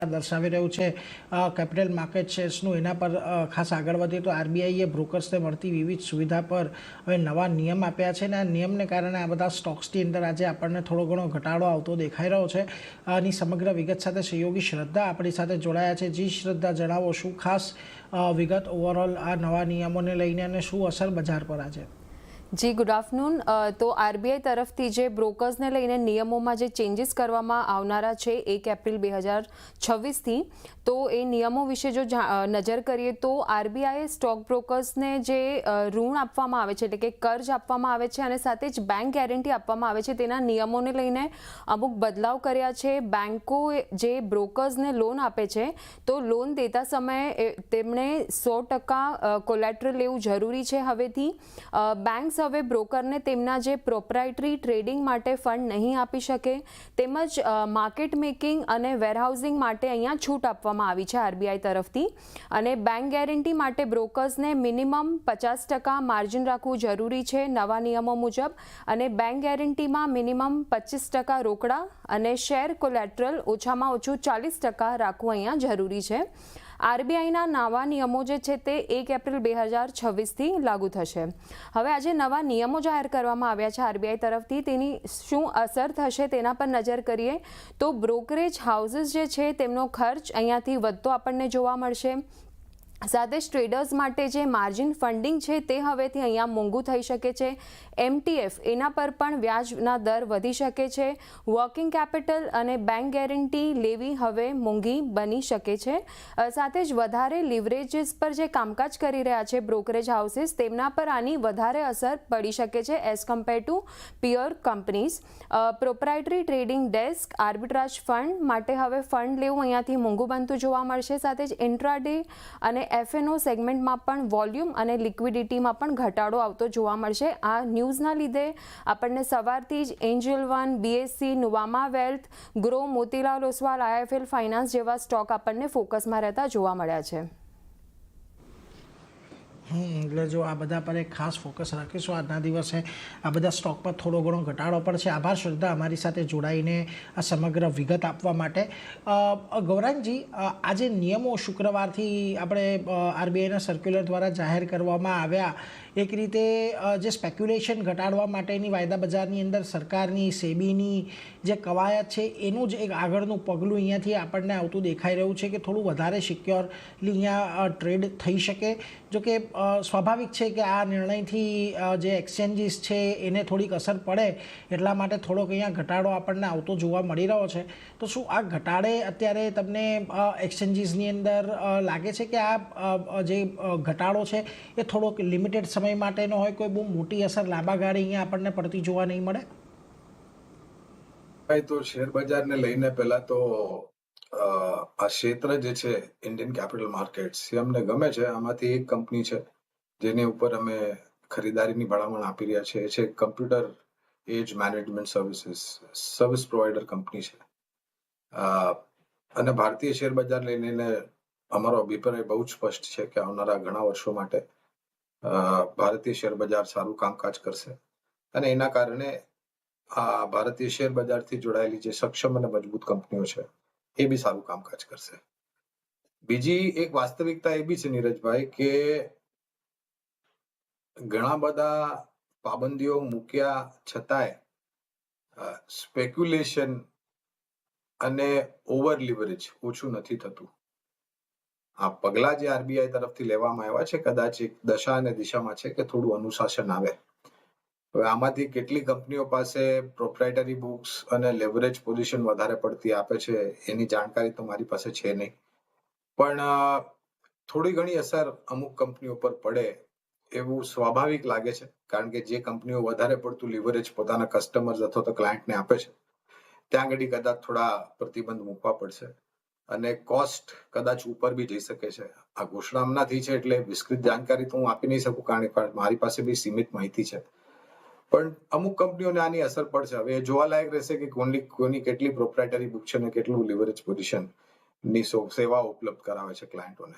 દર્શાવી રહ્યું છે કેપિટલ માર્કેટ શેર્સનું, એના પર ખાસ આગળ વધીએ તો આરબીઆઈએ બ્રોકર્સને મળતી વિવિધ સુવિધા પર હવે નવા નિયમ આપ્યા છે અને આ નિયમને કારણે આ બધા સ્ટોક્સની અંદર આજે આપણને થોડો ઘણો ઘટાડો આવતો દેખાઈ રહ્યો છે. આની સમગ્ર વિગત સાથે સહયોગી શ્રદ્ધા આપણી સાથે જોડાયા છે. જી શ્રદ્ધા, જણાવો શું ખાસ વિગત ઓવરઓલ આ નવા નિયમોને લઈને અને શું અસર બજાર પર આજે? જી, ગુડ આફ્ટરનૂન. તો આરબીઆઈ તરફથી જે બ્રોકર્સને લઈને નિયમોમાં જે ચેન્જીસ કરવામાં આવનારા છે 1 એપ્રિલ 2026થી, તો એ નિયમો વિશે જો નજર કરીએ તો આરબીઆઈએ સ્ટોક બ્રોકર્સને જે ઋણ આપવામાં આવે છે, એટલે કે કર્જ આપવામાં આવે છે અને સાથે જ બેંક ગેરંટી આપવામાં આવે છે, તેના નિયમોને લઈને અમુક બદલાવ કર્યા છે. બેંકો જે બ્રોકર્સને લોન આપે છે તો લોન દેતા સમયે તેમણે 100% કોલેટરલ લેવું જરૂરી છે. હવેથી બેંક્સ હવે બ્રોકરને તેમના જે પ્રોપ્રાઇટરી ટ્રેડિંગ માટે ફંડ નહીં આપી શકે, તેમજ માર્કેટ મેકિંગ અને વેરહાઉસિંગ માટે અહીંયા છૂટ આપવામાં આવી છે આરબીઆઈ તરફથી. અને બેંક ગેરંટી માટે બ્રોકર્સને મિનિમમ 50% માર્જિન રાખવું જરૂરી છે નવા નિયમો મુજબ, અને બેંક ગેરંટીમાં મિનિમમ 25% રોકડા અને શેર કોલેટરલ ઓછામાં ઓછું 40% રાખવું અહીંયા જરૂરી છે. આરબીઆઈના નવા નિયમો જે છે તે 1 એપ્રિલ 2026થી લાગુ થશે. હવે આજે નવા નિયમો જાહેર કરવામાં આવ્યા છે આરબીઆઈ તરફથી, તેની શું અસર થશે તેના પર નજર કરીએ તો બ્રોકરેજ હાઉસીસ જે છે તેમનો ખર્ચ અહીંયાથી વધતો આપણને જોવા મળશે. સાથે જ ટ્રેડર્સ માટે જે માર્જિન ફંડિંગ છે તે હવેથી અહીંયા મોંઘું થઈ શકે છે. એમટીએફ એના પર પણ વ્યાજના દર વધી શકે છે. વર્કિંગ કેપિટલ અને બેંક ગેરંટી લેવી હવે મોંઘી બની શકે છે. સાથે જ વધારે લિવરેજીસ પર જે કામકાજ કરી રહ્યા છે બ્રોકરેજ હાઉસીસ, તેમના પર આની વધારે અસર પડી શકે છે as compare to peer companies. Proprietary trading desk, arbitrage fund માટે હવે ફંડ લેવું અહીંયાથી મોંઘું બનતું જોવા મળશે. સાથે જ ઇન્ટ્રાડે અને એફએનઓ સેગમેન્ટમાં પણ વોલ્યુમ અને લિક્વિડિટીમાં પણ ઘટાડો આવતો જોવા મળશે. આ ન્યૂઝના લીધે આપણને સવારથી જ Angel One, BSC, Nuvama wealth, Groww, Motilal Oswal, IIFL finance જેવા સ્ટોક આપણને ફોકસમાં રહેતા જોવા મળ્યા છે. એટલે જો આ બધા પર એક ખાસ ફોકસ રાખીશું આજના દિવસે. આ બધા સ્ટોક પર થોડો ઘણો ઘટાડો પડશે. આભાર શ્રદ્ધા અમારી સાથે જોડાઈને આ સમગ્ર વિગત આપવા માટે. ગૌરાંગજી, આજે નિયમો શુક્રવારથી આપણે આરબીઆઈના સર્ક્યુલર દ્વારા જાહેર કરવામાં આવ્યા. એક રીતે જે સ્પેક્યુલેશન ઘટાડવા માટેની વાયદા બજારની અંદર સરકારની, સેબીની જે કવાયત છે એનું જ એક આગળનું પગલું અહીંયાથી આપણને આવતું દેખાઈ રહ્યું છે કે થોડું વધારે સિક્યોરલી અહીંયા ટ્રેડ થઈ શકે. જોકે સ્વાભાવિક છે કે આ નિર્ણયથી જે એક્સચેન્જીસ છે એને થોડીક અસર પડે, એટલા માટે થોડોક અહીંયા ઘટાડો આપણને આવતો જોવા મળી રહ્યો છે. તો શું આ ઘટાડે અત્યારે તમને એક્સચેન્જીસની અંદર લાગે છે કે આ જે ઘટાડો છે એ થોડોક લિમિટેડ સમય માટેનો હોય, કોઈ બહુ મોટી અસર લાંબા ગાળે અહીંયા આપણને પડતી જોવા નહીં મળે? તો શેર બજારને લઈને પહેલા તો આ ક્ષેત્ર જે છે ઇન્ડિયન કેપિટલ માર્કેટ્સ એ અમને ગમે છે. આમાંથી એક કંપની છે જેની ઉપર અમે ખરીદારીની ભલામણ આપી રહ્યા છે, એ છે કમ્પ્યુટર એજ મેનેજમેન્ટ સર્વિસ પ્રોવાઈડર કંપની છે. અને ભારતીય શેર બજાર લઈને અમારો અભિપ્રાય બહુ જ સ્પષ્ટ છે કે આવનારા ઘણા વર્ષો માટે ભારતીય શેર બજાર સારું કામકાજ કરશે. અને એના કારણે આ ભારતીય શેર બજારથી જોડાયેલી જે સક્ષમ અને મજબૂત કંપનીઓ છે એ બી સારું કામકાજ કરશે. બીજી એક વાસ્તવિકતા એ બી છે નીરજભાઈ કે ઘણા બધા પાબંદીઓ મૂક્યા છતાંય સ્પેક્યુલેશન અને ઓવર લિવરેજ ઓછું નથી થતું. આ પગલા જે આરબીઆઈ તરફથી લેવામાં આવ્યા છે કદાચ એક દશા અને દિશામાં છે કે થોડું અનુશાસન આવે. હવે આમાંથી કેટલી કંપનીઓ પાસે પ્રોપ્રાઇટરી બુક્સ અને લેવરેજ પોઝિશન વધારે પડતી આપે છે એની જાણકારી તો મારી પાસે છે નહીં, પણ થોડી ઘણી અસર અમુક કંપનીઓ પર પડે એવું સ્વાભાવિક લાગે છે. કારણ કે જે કંપનીઓ વધારે પડતું લીવરેજ પોતાના કસ્ટમર્સ અથવા તો ક્લાયન્ટને આપે છે ત્યાં આગળ કદાચ થોડા પ્રતિબંધ મૂકવા પડશે અને કોસ્ટ કદાચ ઉપર બી જઈ શકે છે. આ ઘોષણા હમણાંથી છે એટલે વિસ્તૃત જાણકારી તો હું આપી નહીં શકું, કારણ કે મારી પાસે બી સીમિત માહિતી છે. પણ અમુક કંપનીઓને આની અસર પડશે. હવે એ જોવાલાયક રહેશે કે કોની કેટલી પ્રોપ્રાઇટરી બુક છે અને કેટલું લીવરેજ પોઝિશન ની સેવાઓ ઉપલબ્ધ કરાવે છે ક્લાયન્ટોને.